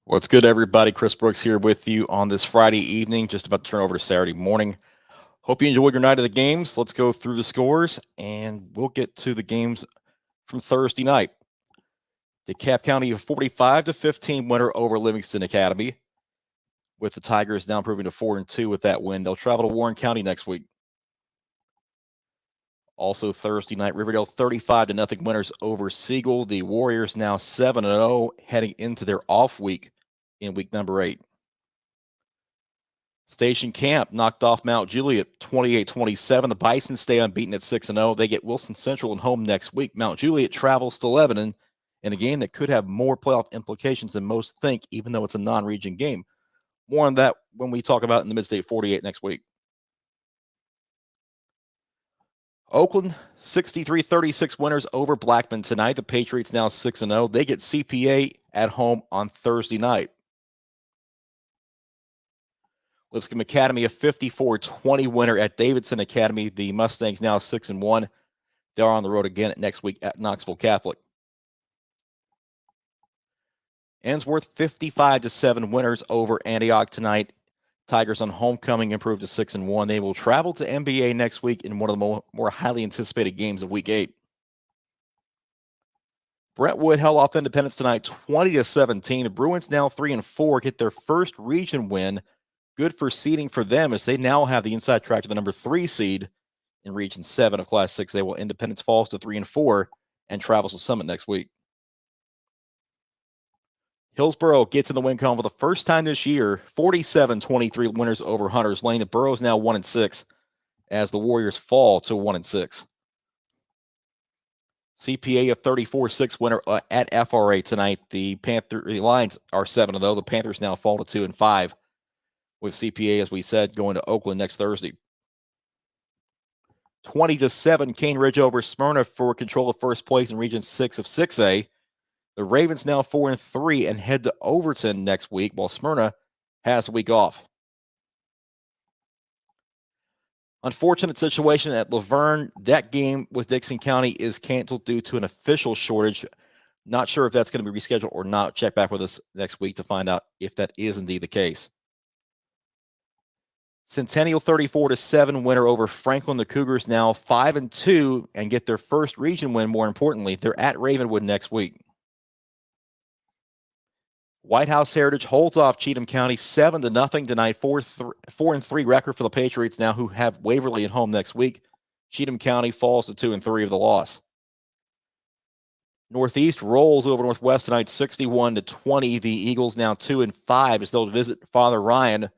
What's good, everybody? Chris Brooks here with you on this Friday evening, just about to turn over to Saturday morning. Hope you enjoyed your night of the games. Let's go through the scores, and we'll get to the games from Thursday night. DeKalb County a 45-15 winner over Livingston Academy, with the Tigers now improving to 4-2 with that win. They'll travel to Warren County next week. Also Thursday night, Riverdale 35-0 winners over Siegel. The Warriors now 7-0 heading into their off week in week number 8. Station Camp knocked off Mount Juliet 28-27. The Bison stay unbeaten at 6-0. They get Wilson Central at home next week. Mount Juliet travels to Lebanon in a game that could have more playoff implications than most think, even though it's a non-region game. More on that when we talk about in the Mid-State 48 next week. Oakland 63-36 winners over Blackman tonight. The Patriots now 6-0. They get CPA at home on Thursday night. Lipscomb Academy a 54-20 winner at Davidson Academy. The Mustangs now 6-1. They're on the road again next week at Knoxville Catholic. Ensworth 55-7 winners over Antioch tonight. Tigers on homecoming improved to 6-1. They will travel to NBA next week in one of the more highly anticipated games of Week 8. Brentwood held off Independence tonight 20-17. The Bruins now 3-4 get their first region win. Good for seeding for them as they now have the inside track to the number 3 seed in Region 7 of Class 6A, while Independence falls to 3-4 and travels to Summit next week. Hillsboro gets in the win column for the first time this year, 47-23 winners over Hunters Lane. The Burrows now 1-6 as the Warriors fall to 1-6. CPA a 34-6 winner at FRA tonight. The Lions are 7-0. The Panthers now fall to 2-5 with CPA, as we said, going to Oakland next Thursday. 20-7 Cane Ridge over Smyrna for control of first place in Region 6 of 6A. The Ravens now 4-3 and head to Overton next week, while Smyrna has a week off. Unfortunate situation at Laverne. That game with Dixon County is canceled due to an official shortage. Not sure if that's going to be rescheduled or not. Check back with us next week to find out if that is indeed the case. Centennial 34-7 winner over Franklin. The Cougars now 5-2 and get their first region win. More importantly, they're at Ravenwood next week. White House Heritage holds off Cheatham County 7-0 tonight. 4-3 record for the Patriots now, who have Waverly at home next week. Cheatham County falls to 2-3 of the loss. Northeast rolls over Northwest tonight 61-20. The Eagles now 2-5 as they'll visit Father Ryan.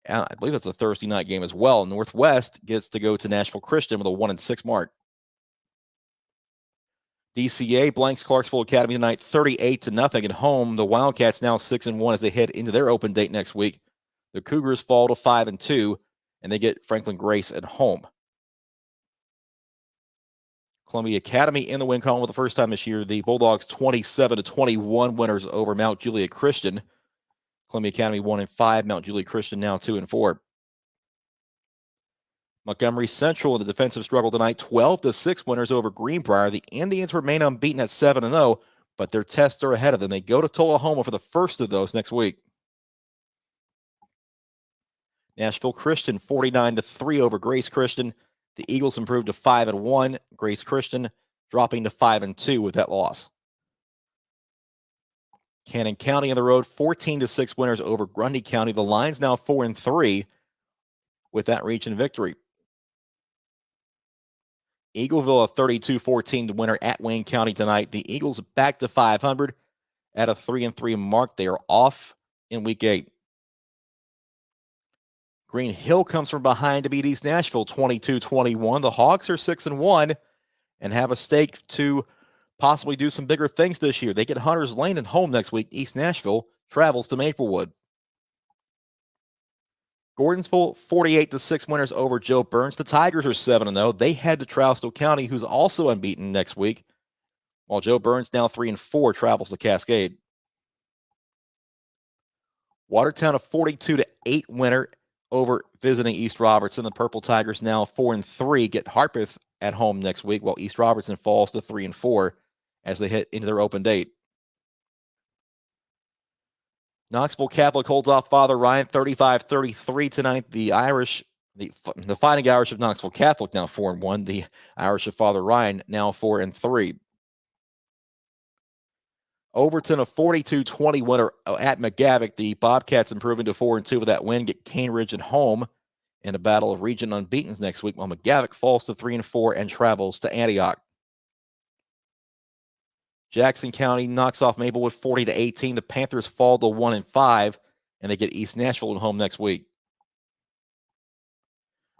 I believe it's a Thursday night game as well. Northwest gets to go to Nashville Christian with a 1-6 mark. DCA blanks Clarksville Academy tonight 38-0 at home. The Wildcats now 6-1 as they head into their open date next week. The Cougars fall to 5-2 and they get Franklin Grace at home. Columbia Academy in the win column for the first time this year. The Bulldogs 27-21 winners over Mount Juliet Christian. Columbia Academy 1-5. Mount Juliet Christian now 2-4. Montgomery Central in the defensive struggle tonight, 12-6 winners over Greenbrier. The Indians remain unbeaten at 7-0, but their tests are ahead of them. They go to Tullahoma for the first of those next week. Nashville Christian 49-3 over Grace Christian. The Eagles improved to 5-1. Grace Christian dropping to 5-2 with that loss. Cannon County on the road, 14-6 winners over Grundy County. The Lions now 4-3 with that region victory. Eagleville a 32-14 winner at Wayne County tonight. The Eagles back to 500 at a 3-3 mark. They are off in Week 8. Green Hill comes from behind to beat East Nashville 22-21. The Hawks are 6-1 and have a stake to possibly do some bigger things this year. They get Hunters Lane at home next week. East Nashville travels to Maplewood. Gordonsville 48-6 winners over Joe Byrns. The Tigers are 7-0. They head to Trousdale County, who's also unbeaten next week, while Joe Byrns now 3-4 travels to Cascade. Watertown a 42-8 winner over visiting East Robertson. The Purple Tigers now 4-3 get Harpeth at home next week, while East Robertson falls to 3-4 as they head into their open date. Knoxville Catholic holds off Father Ryan 35-33 tonight. The Fighting Irish of Knoxville Catholic now 4-1. The Irish of Father Ryan now 4-3. Overton a 42-20 winner at McGavick. The Bobcats improving to 4-2 with that win. Get Cambridge at home in a battle of region unbeatens next week, while McGavick falls to 3-4 and travels to Antioch. Jackson County knocks off Maplewood 40-18. The Panthers fall to 1-5, and they get East Nashville at home next week.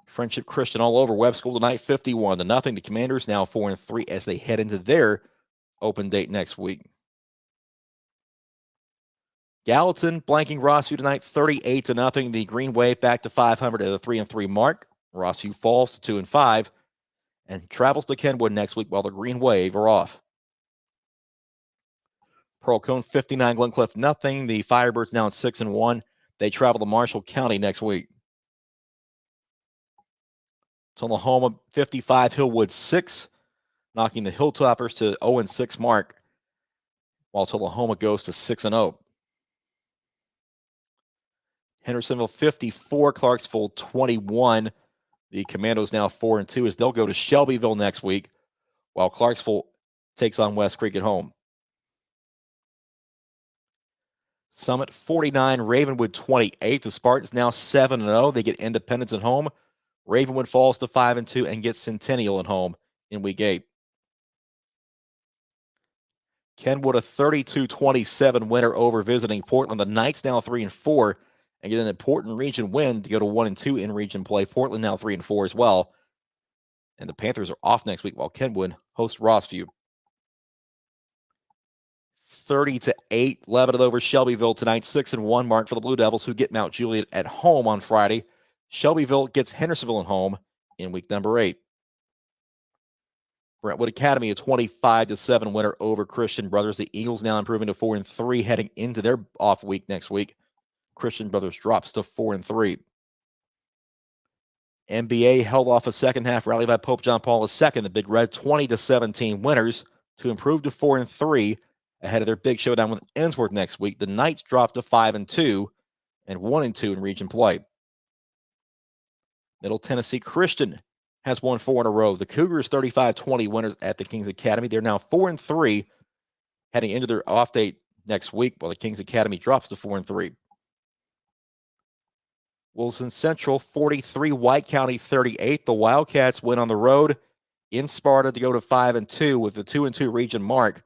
Friendship Christian all over Webb School tonight, 51-0. The Commanders now 4-3 as they head into their open date next week. Gallatin blanking Rossview tonight, 38-0. The Green Wave back to 500 at a 3-3 mark. Rossview falls to 2-5 and travels to Kenwood next week while the Green Wave are off. Pearl Cone 59, Glencliff nothing. The Firebirds now at 6-1. They travel to Marshall County next week. Tullahoma 55, Hillwood 6, knocking the Hilltoppers to 0-6 mark, while Tullahoma goes to 6-0. Hendersonville 54, Clarksville 21. The Commandos now 4-2 as they'll go to Shelbyville next week, while Clarksville takes on West Creek at home. Summit 49, Ravenwood 28. The Spartans now 7-0. They get Independence at home. Ravenwood falls to 5-2 and gets Centennial at home in week 8. Kenwood a 32-27 winner over visiting Portland. The Knights now 3-4 and get an important region win to go to 1-2 in region play. Portland now 3-4 as well. And the Panthers are off next week while Kenwood hosts Rossview. 30-8, Lebanon over Shelbyville tonight. 6-1 mark for the Blue Devils, who get Mount Juliet at home on Friday. Shelbyville gets Hendersonville at home in week number 8. Brentwood Academy a 25-7 winner over Christian Brothers. The Eagles now improving to 4-3 heading into their off week next week. Christian Brothers drops to 4-3. NBA held off a second half rally by Pope John Paul II. The Big Red 20-17 winners to improve to 4-3 ahead of their big showdown with Ensworth next week. The Knights drop to 5-2 and 1-2 in region play. Middle Tennessee Christian has won 4 in a row. The Cougars 35-20 winners at the Kings Academy. They're now 4-3 heading into their off date next week, while the Kings Academy drops to 4-3. Wilson Central 43, White County 38. The Wildcats win on the road in Sparta to go to 5-2 with the 2-2 region mark.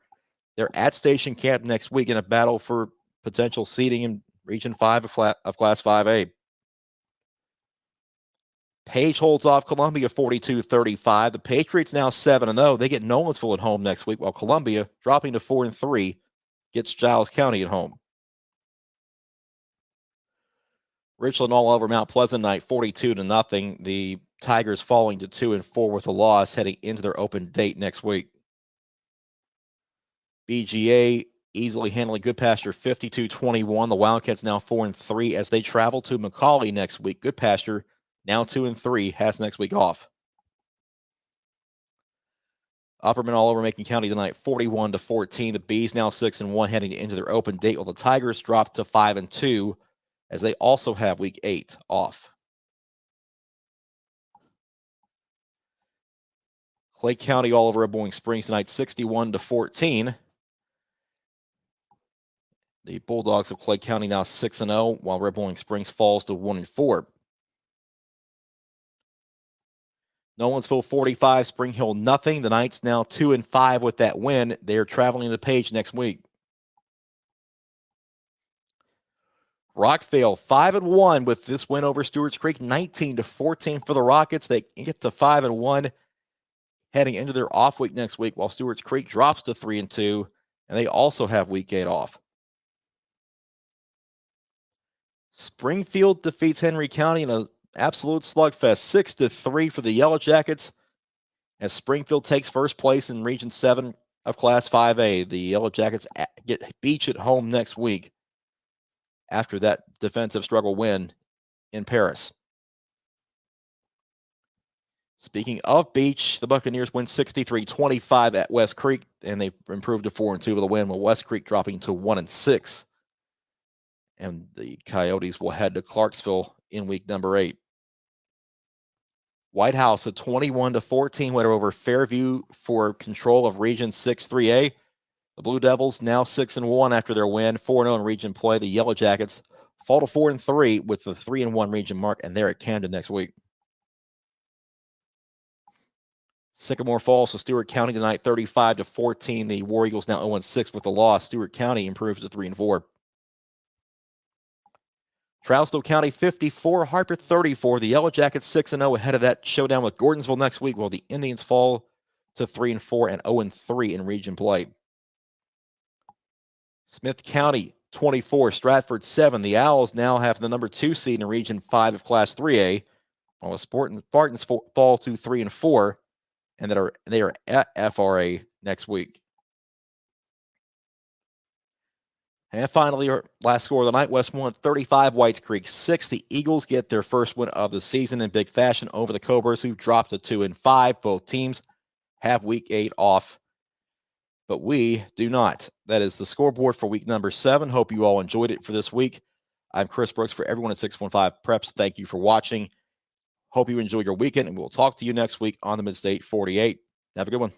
They're at Station Camp next week in a battle for potential seeding in Region 5 of Class 5A. Page holds off Columbia 42-35. The Patriots now 7-0. They get Nolensville at home next week, while Columbia, dropping to 4-3, gets Giles County at home. Richland all over Mount Pleasant night, 42-0. The Tigers falling to 2-4 with a loss heading into their open date next week. BGA easily handling Goodpasture 52-21. The Wildcats now 4-3 as they travel to McCauley next week. Goodpasture now 2-3, has next week off. Upperman all over Macon County tonight, 41-14. The Bees now 6-1 heading into their open date, while the Tigers drop to 5-2 as they also have week 8 off. Clay County all over Boeing Springs tonight, 61-14. The Bulldogs of Clay County now 6-0, while Red Boeing Springs falls to 1-4. Nolensville 45, Spring Hill nothing. The Knights now 2-5 with that win. They are traveling to Page next week. Rockvale 5-1 with this win over Stewarts Creek, 19-14 for the Rockets. They get to 5-1 heading into their off week next week, while Stewarts Creek drops to 3-2, and they also have week 8 off. Springfield defeats Henry County in an absolute slugfest, 6-3 for the Yellow Jackets, as Springfield takes first place in Region 7 of Class 5A. The Yellow Jackets get Beach at home next week after that defensive struggle win in Paris. Speaking of Beach, the Buccaneers win 63-25 at West Creek, and they've improved to 4-2 with a win, with West Creek dropping to 1-6. and the Coyotes will head to Clarksville in week number 8. White House, a 21-14 winner over Fairview for control of Region 6-3A. The Blue Devils now 6-1 after their win, 4-0 in region play. The Yellow Jackets fall to 4-3 with the 3-1 region mark, and they're at Camden next week. Sycamore falls to Stewart County tonight, 35-14. The War Eagles now 0-6 with the loss. Stewart County improves to 3-4. Trousdale County 54, Harper 34. The Yellow Jackets 6-0 ahead of that showdown with Gordonsville next week, while the Indians fall to 3-4 and 0-3 in region play. Smith County 24, Stratford 7. The Owls now have the number 2 seed in Region 5 of Class 3A, while the Spartans fall to 3-4, and they are at FRA next week. And finally, our last score of the night, Westmoreland 35, Whites Creek 6. The Eagles get their first win of the season in big fashion over the Cobras, who dropped to 2-5. Both teams have week 8 off, but we do not. That is the scoreboard for week number 7. Hope you all enjoyed it for this week. I'm Chris Brooks for everyone at 615 Preps. Thank you for watching. Hope you enjoy your weekend, and we'll talk to you next week on the Midstate 48. Have a good one.